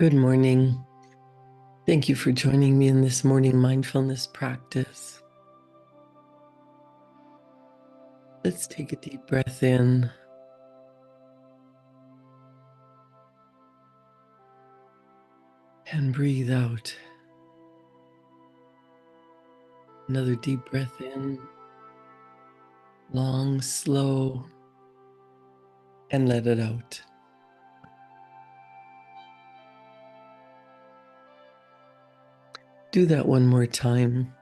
Good morning. Thank you for joining me in this morning mindfulness practice. Let's take a deep breath in and breathe out. Another deep breath in, long, slow, and let it out. Do that one more time.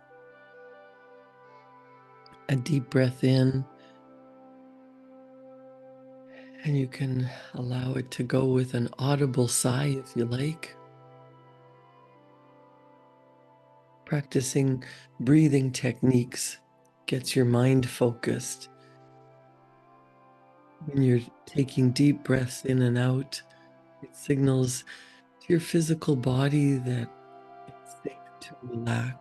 A deep breath in, and you can allow it to go with an audible sigh if you like. Practicing breathing techniques gets your mind focused. When you're taking deep breaths in and out, it signals to your physical body that it's safe to relax.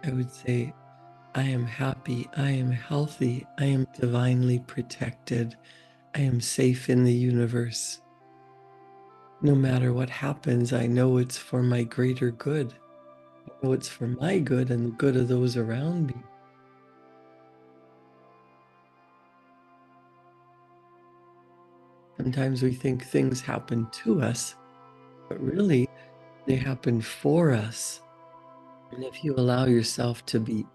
I would say, I am happy, I am healthy, I am divinely protected, I am safe in the universe. No matter what happens, I know it's for my greater good. I know it's for my good and the good of those around me. Sometimes we think things happen to us, but really they happen for us. And if you allow yourself to be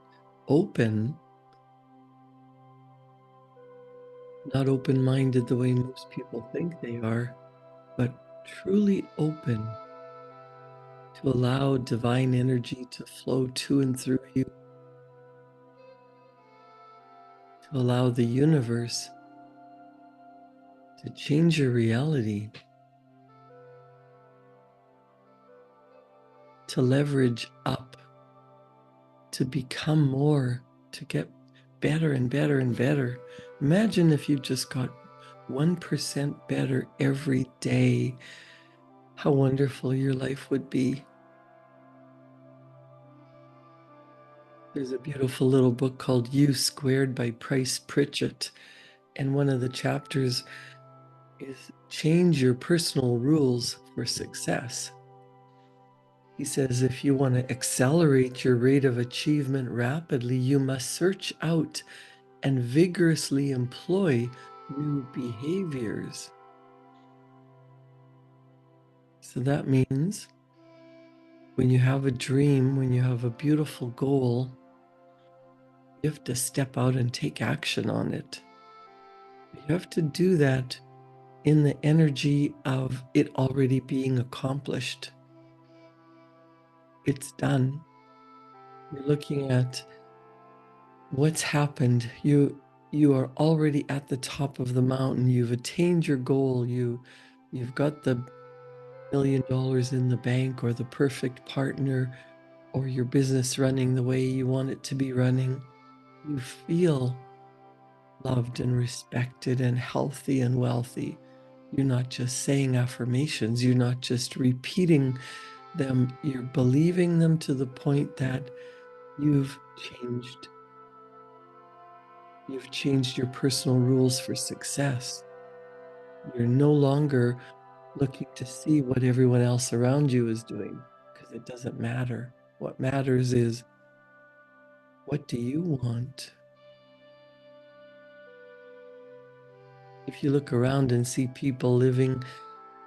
open, not open-minded the way most people think they are, but truly open to allow divine energy to flow to and through you, to allow the universe to change your reality, to leverage up, to become more, to get better and better and better. Imagine if you just got 1% better every day, how wonderful your life would be. There's a beautiful little book called U Squared by Price Pritchett. And one of the chapters is change your personal rules for success. He says, if you want to accelerate your rate of achievement rapidly, you must search out and vigorously employ new behaviors. So that means when you have a dream, when you have a beautiful goal, you have to step out and take action on it. You have to do that in the energy of it already being accomplished. It's done. You're looking at what's happened. You are already at the top of the mountain. You've attained your goal. You've got the $1 million in the bank, or the perfect partner, or your business running the way you want it to be running. You feel loved and respected and healthy and wealthy. You're not just saying affirmations. You're not just repeating them. You're believing them to the point that you've changed. You've changed your personal rules for success. You're no longer looking to see what everyone else around you is doing, because it doesn't matter. What matters is, what do you want? If you look around and see people living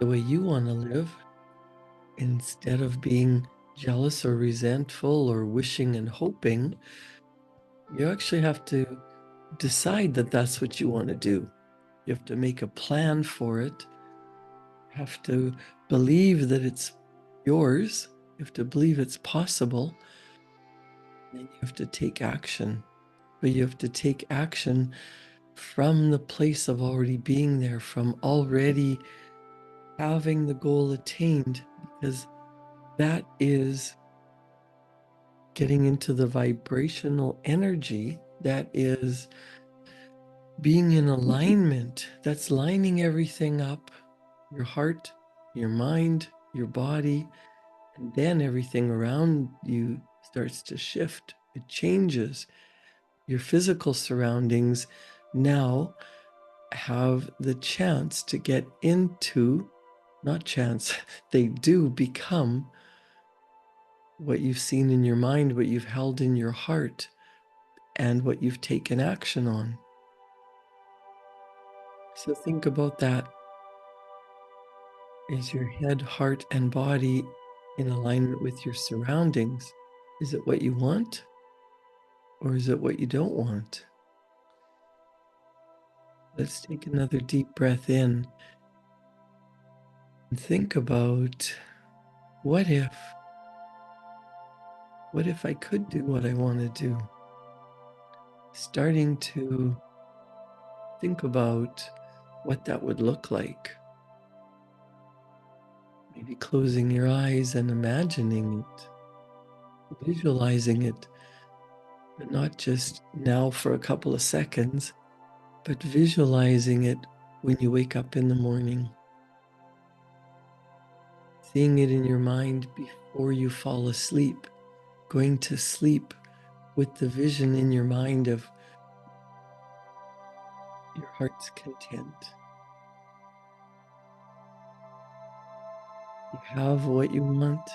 the way you want to live, instead of being jealous or resentful or wishing and hoping, you actually have to decide that that's what you want to do. You have to make a plan for it. You have to believe that it's yours. You have to believe it's possible. And then you have to take action. But you have to take action from the place of already being there, from already having the goal attained, because that is getting into the vibrational energy, that is being in alignment, that's lining everything up, your heart, your mind, your body, and then everything around you starts to shift. It changes. Your physical surroundings now have the chance to get into, not chance, they do become what you've seen in your mind, what you've held in your heart, and what you've taken action on. So think about that. Is your head, heart, and body in alignment with your surroundings? Is it what you want, or is it what you don't want? Let's take another deep breath in and think about what if I could do what I want to do? Starting to think about what that would look like. Maybe closing your eyes and imagining it, visualizing it, but not just now for a couple of seconds, but visualizing it when you wake up in the morning, seeing it in your mind before you fall asleep, going to sleep with the vision in your mind of your heart's content. You have what you want.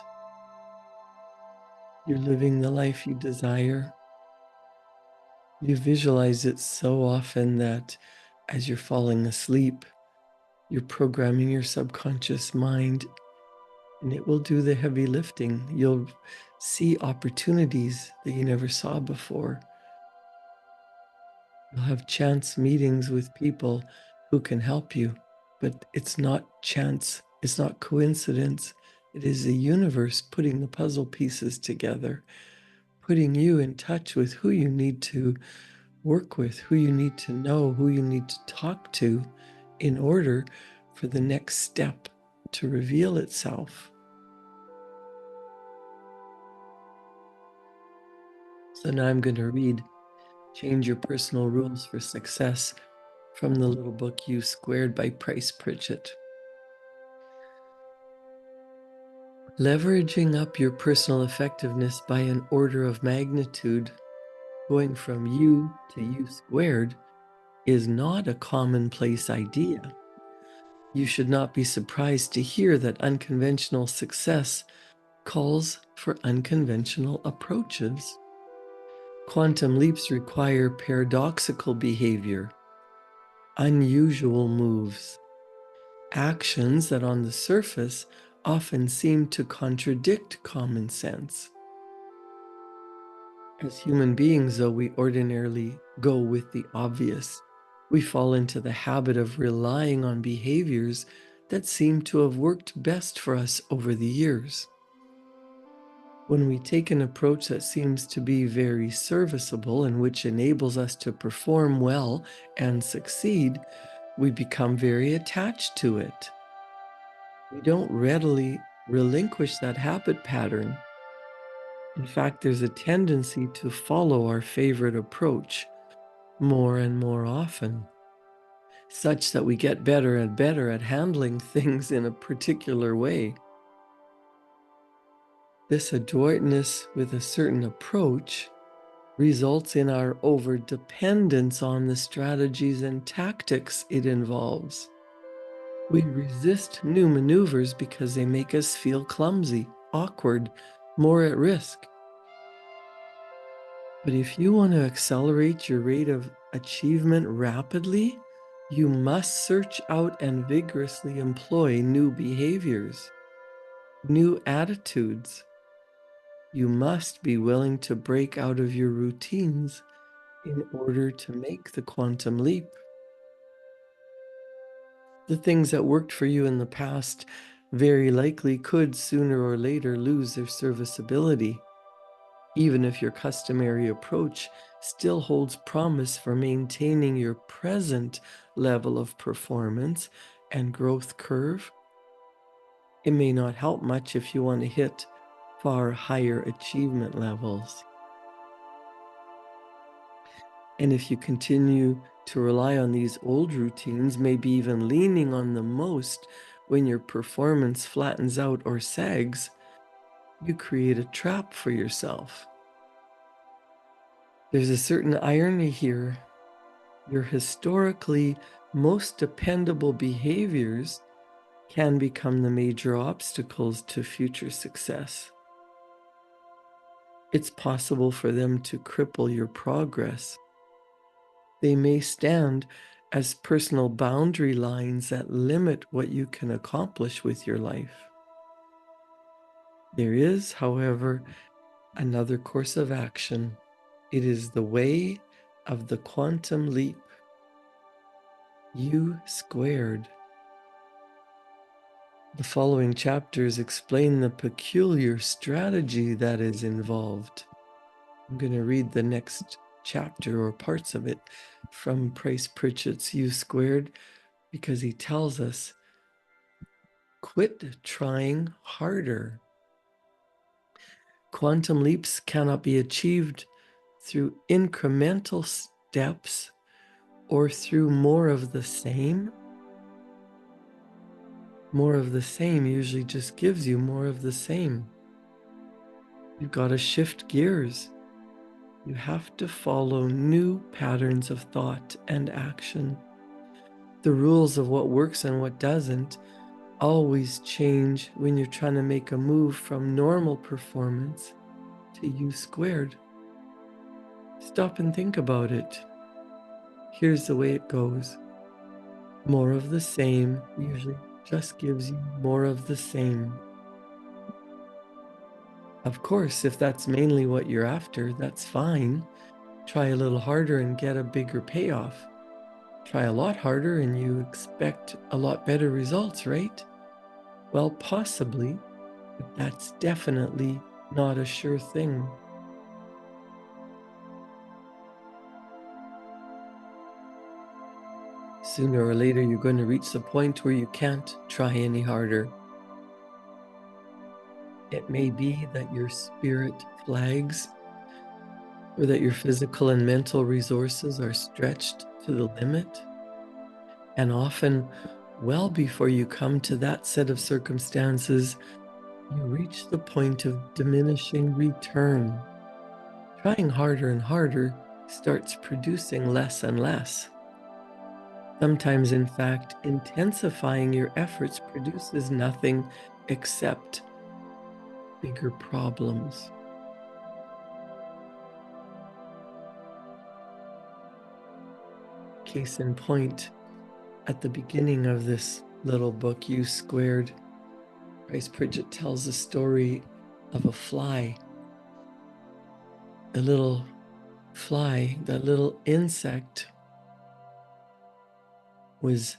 You're living the life you desire. You visualize it so often that as you're falling asleep, you're programming your subconscious mind and it will do the heavy lifting. You'll see opportunities that you never saw before. You'll have chance meetings with people who can help you, but it's not chance, it's not coincidence. It is the universe putting the puzzle pieces together, putting you in touch with who you need to work with, who you need to know, who you need to talk to in order for the next step to reveal itself. So now I'm going to read Change Your Personal Rules for Success from the little book U Squared by Price Pritchett. Leveraging up your personal effectiveness by an order of magnitude, going from U to U squared, is not a commonplace idea. You should not be surprised to hear that unconventional success calls for unconventional approaches. Quantum leaps require paradoxical behavior, unusual moves, actions that on the surface often seem to contradict common sense. As human beings, though, we ordinarily go with the obvious. We fall into the habit of relying on behaviors that seem to have worked best for us over the years. When we take an approach that seems to be very serviceable and which enables us to perform well and succeed, we become very attached to it. We don't readily relinquish that habit pattern. In fact, there's a tendency to follow our favorite approach more and more often, such that we get better and better at handling things in a particular way. This adroitness with a certain approach results in our overdependence on the strategies and tactics it involves. We resist new maneuvers because they make us feel clumsy, awkward, more at risk. But if you want to accelerate your rate of achievement rapidly, you must search out and vigorously employ new behaviors, new attitudes. You must be willing to break out of your routines in order to make the quantum leap. The things that worked for you in the past very likely could sooner or later lose their serviceability, even if your customary approach still holds promise for maintaining your present level of performance and growth curve. It may not help much if you want to hit far higher achievement levels. And if you continue to rely on these old routines, maybe even leaning on them most when your performance flattens out or sags, you create a trap for yourself. There's a certain irony here. Your historically most dependable behaviors can become the major obstacles to future success. It's possible for them to cripple your progress. They may stand as personal boundary lines that limit what you can accomplish with your life. There is, however, another course of action. It is the way of the quantum leap, U squared. The following chapters explain the peculiar strategy that is involved. I'm going to read the next chapter or parts of it from Price Pritchett's U squared because he tells us, quit trying harder. Quantum leaps cannot be achieved through incremental steps or through more of the same. More of the same usually just gives you more of the same. You've got to shift gears. You have to follow new patterns of thought and action. The rules of what works and what doesn't always change when you're trying to make a move from normal performance to U squared. Stop and think about it. Here's the way it goes. More of the same usually just gives you more of the same. Of course, if that's mainly what you're after, that's fine. Try a little harder and get a bigger payoff. Try a lot harder and you expect a lot better results, right? Well, possibly, but that's definitely not a sure thing. Sooner or later, you're going to reach the point where you can't try any harder. It may be that your spirit flags or that your physical and mental resources are stretched to the limit. And often, well before you come to that set of circumstances, you reach the point of diminishing return. Trying harder and harder starts producing less and less. Sometimes, in fact, intensifying your efforts produces nothing except bigger problems. Case in point, at the beginning of this little book, U squared, Price Pritchett tells the story of a fly. A little fly, that little insect, was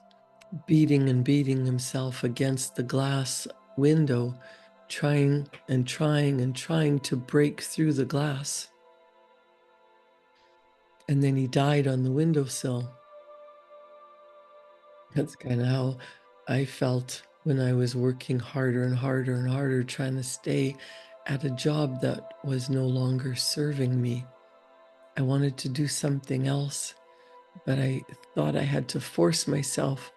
beating and beating himself against the glass window, trying and trying and trying to break through the glass. And then he died on the windowsill. That's kind of how I felt when I was working harder and harder and harder, trying to stay at a job that was no longer serving me. I wanted to do something else, but I thought I had to force myself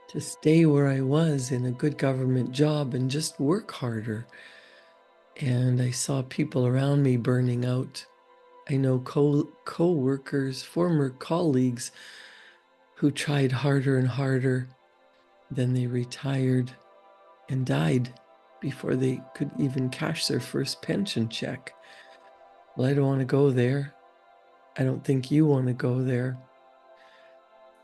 to stay where I was in a good government job and just work harder. And I saw people around me burning out. I know co-workers, former colleagues who tried harder and harder. Then they retired and died before they could even cash their first pension check. Well, I don't want to go there. I don't think you want to go there.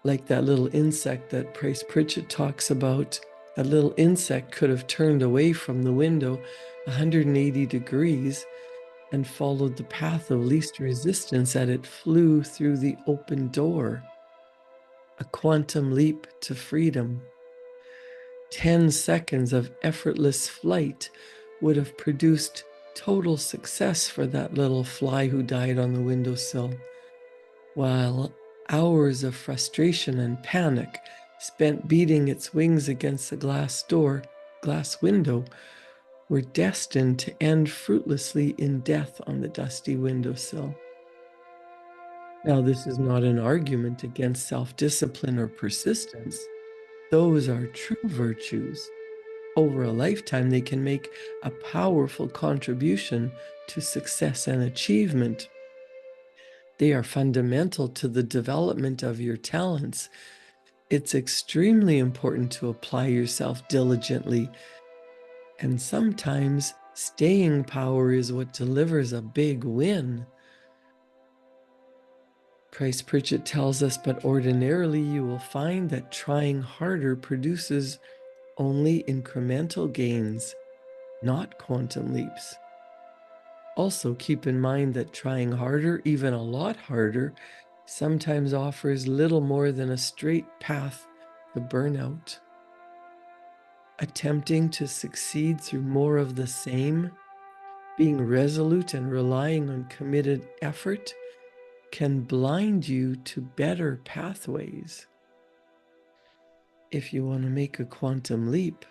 Like that little insect that Price Pritchett talks about, that little insect could have turned away from the window 180 degrees and followed the path of least resistance as it flew through the open door. A quantum leap to freedom. 10 seconds of effortless flight would have produced total success for that little fly who died on the windowsill, while hours of frustration and panic spent beating its wings against the glass window, were destined to end fruitlessly in death on the dusty windowsill. Now, this is not an argument against self-discipline or persistence. Those are true virtues. Over a lifetime, they can make a powerful contribution to success and achievement. They are fundamental to the development of your talents. It's extremely important to apply yourself diligently, and sometimes staying power is what delivers a big win. Price Pritchett tells us, but ordinarily you will find that trying harder produces only incremental gains, not quantum leaps. Also, keep in mind that trying harder, even a lot harder, sometimes offers little more than a straight path to burnout. Attempting to succeed through more of the same, being resolute and relying on committed effort, can blind you to better pathways. If you want to make a quantum leap,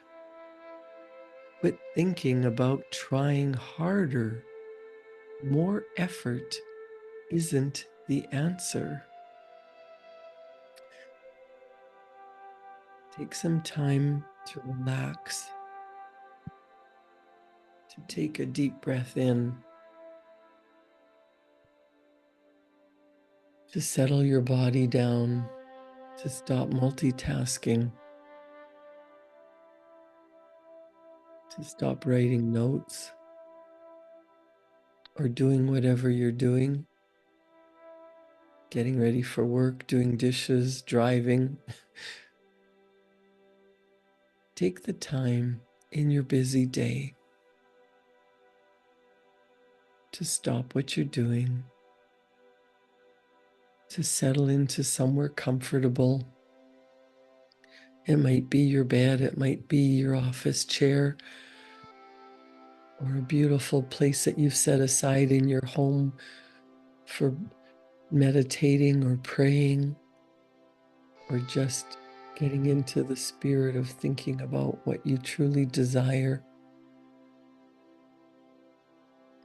quit thinking about trying harder. More effort isn't the answer. Take some time to relax, to take a deep breath in, to settle your body down, to stop multitasking, to stop writing notes or doing whatever you're doing, getting ready for work, doing dishes, driving. Take the time in your busy day to stop what you're doing, to settle into somewhere comfortable. It might be your bed, it might be your office chair, or a beautiful place that you've set aside in your home for meditating or praying, or just getting into the spirit of thinking about what you truly desire.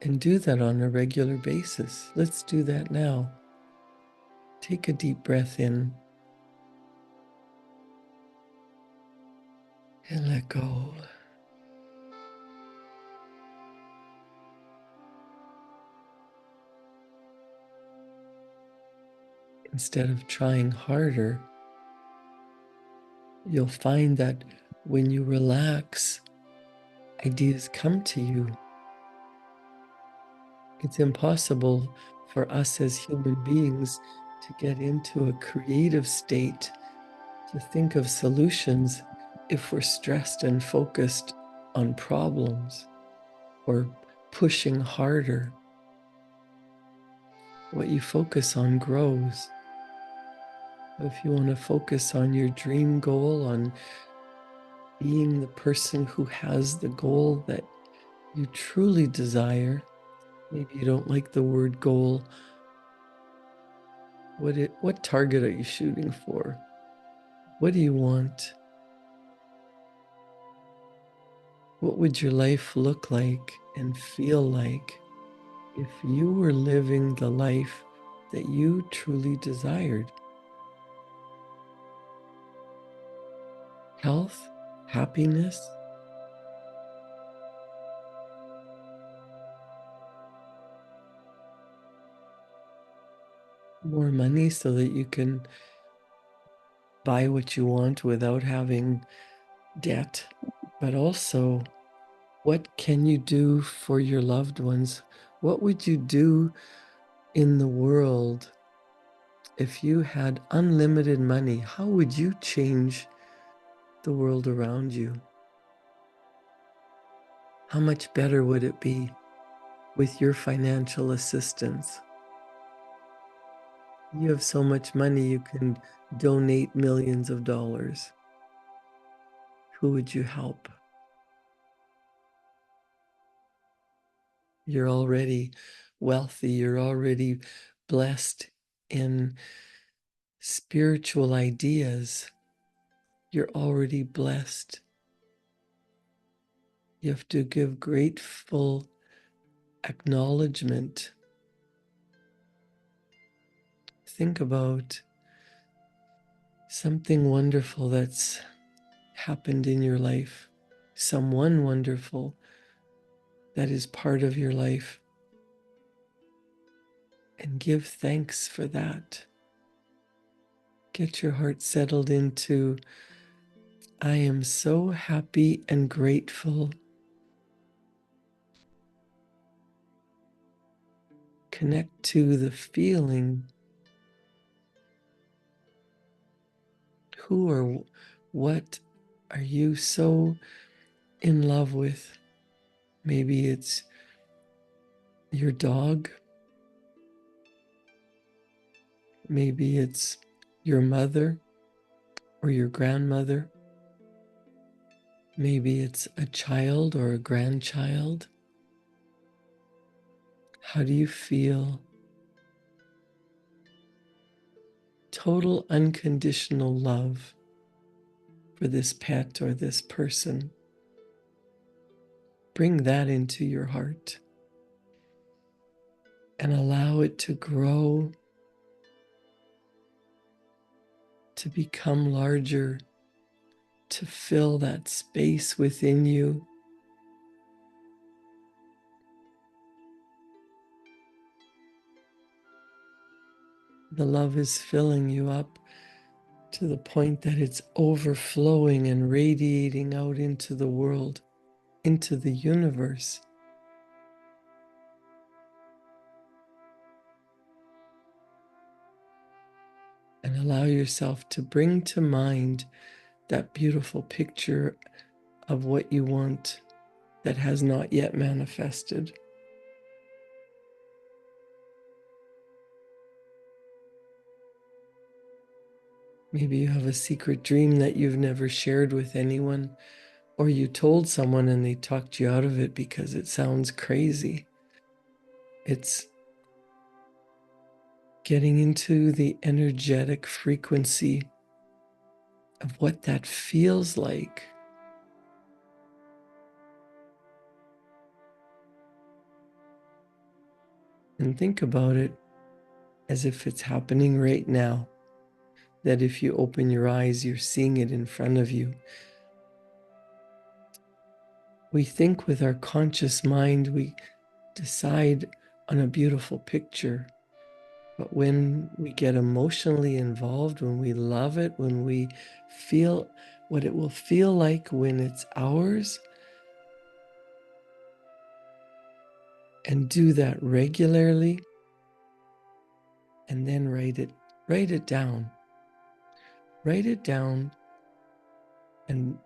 And do that on a regular basis. Let's do that now. Take a deep breath in and let go. Instead of trying harder, you'll find that when you relax, ideas come to you. It's impossible for us as human beings to get into a creative state, to think of solutions, if we're stressed and focused on problems or pushing harder. What you focus on grows. If you want to focus on your dream goal, on being the person who has the goal that you truly desire, maybe you don't like the word goal. What target are you shooting for? What do you want? What would your life look like and feel like if you were living the life that you truly desired? Health, happiness, more money so that you can buy what you want without having debt, but also what can you do for your loved ones? What would you do in the world if you had unlimited money? How would you change the world around you? How much better would it be with your financial assistance? You have so much money, you can donate millions of dollars. Who would you help? You're already wealthy, you're already blessed in spiritual ideas. You're already blessed. You have to give grateful acknowledgement. Think about something wonderful that's happened in your life, someone wonderful that is part of your life, and give thanks for that. Get your heart settled into, I am so happy and grateful. Connect to the feeling. Who or what are you so in love with? Maybe it's your dog. Maybe it's your mother or your grandmother. Maybe it's a child or a grandchild. How do you feel? Total unconditional love for this pet or this person. Bring that into your heart and allow it to grow, to become larger, to fill that space within you. The love is filling you up to the point that it's overflowing and radiating out into the world, into the universe. And allow yourself to bring to mind that beautiful picture of what you want that has not yet manifested. Maybe you have a secret dream that you've never shared with anyone, or you told someone and they talked you out of it because it sounds crazy. It's getting into the energetic frequency of what that feels like. And think about it as if it's happening right now. That if you open your eyes, you're seeing it in front of you. We think with our conscious mind, we decide on a beautiful picture. But when we get emotionally involved, when we love it, when we feel what it will feel like when it's ours, and do that regularly, and then write it down. Write it down and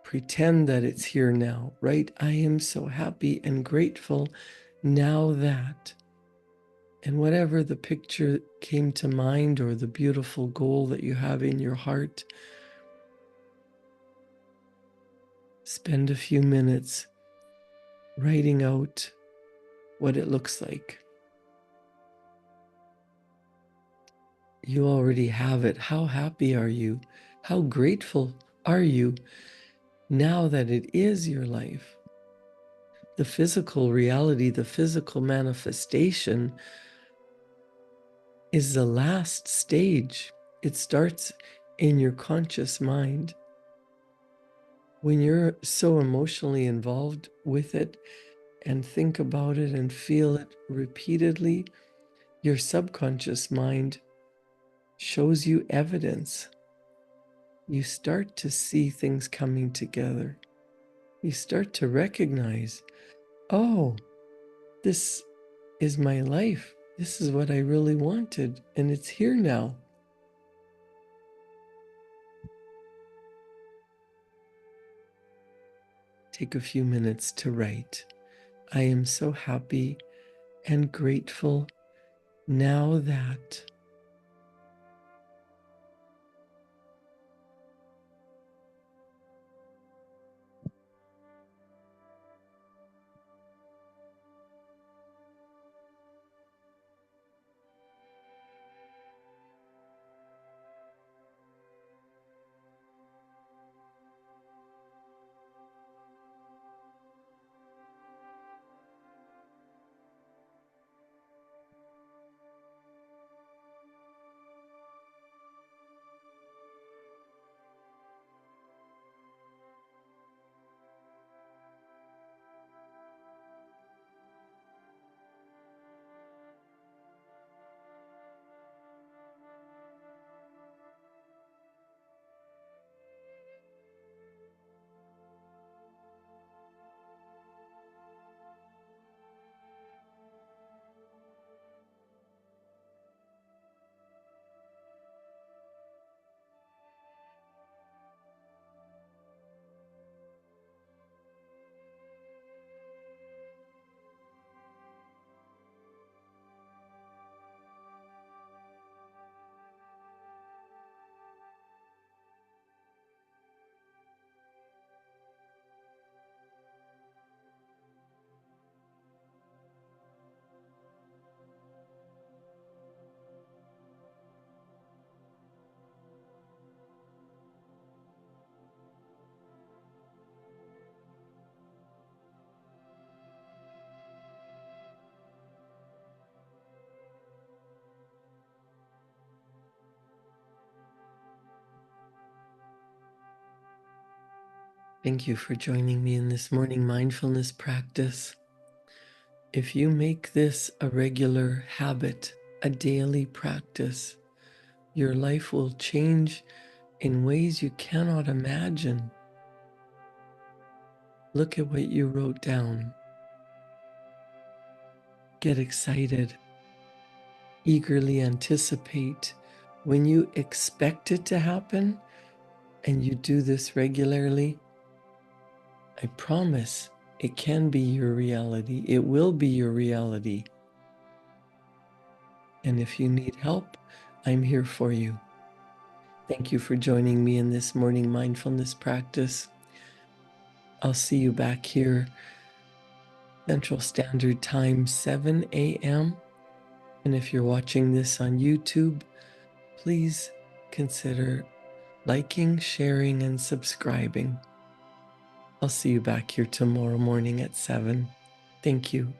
pretend that it's here now. Write, I am so happy and grateful now that. And whatever the picture came to mind or the beautiful goal that you have in your heart, spend a few minutes writing out what it looks like. You already have it. How happy are you? How grateful are you now that it is your life? The physical reality, the physical manifestation is the last stage. It starts in your conscious mind. When you're so emotionally involved with it and think about it and feel it repeatedly, your subconscious mind shows you evidence. You start to see things coming together. You start to recognize, oh, this is my life. This is what I really wanted, and it's here now. Take a few minutes to write. I am so happy and grateful now that. Thank you for joining me in this morning mindfulness practice. If you make this a regular habit, a daily practice, your life will change in ways you cannot imagine. Look at what you wrote down. Get excited. Eagerly anticipate when you expect it to happen and you do this regularly. I promise it can be your reality. It will be your reality. And if you need help, I'm here for you. Thank you for joining me in this morning mindfulness practice. I'll see you back here, Central Standard Time, 7 a.m. And if you're watching this on YouTube, please consider liking, sharing, and subscribing. I'll see you back here tomorrow morning at 7. Thank you.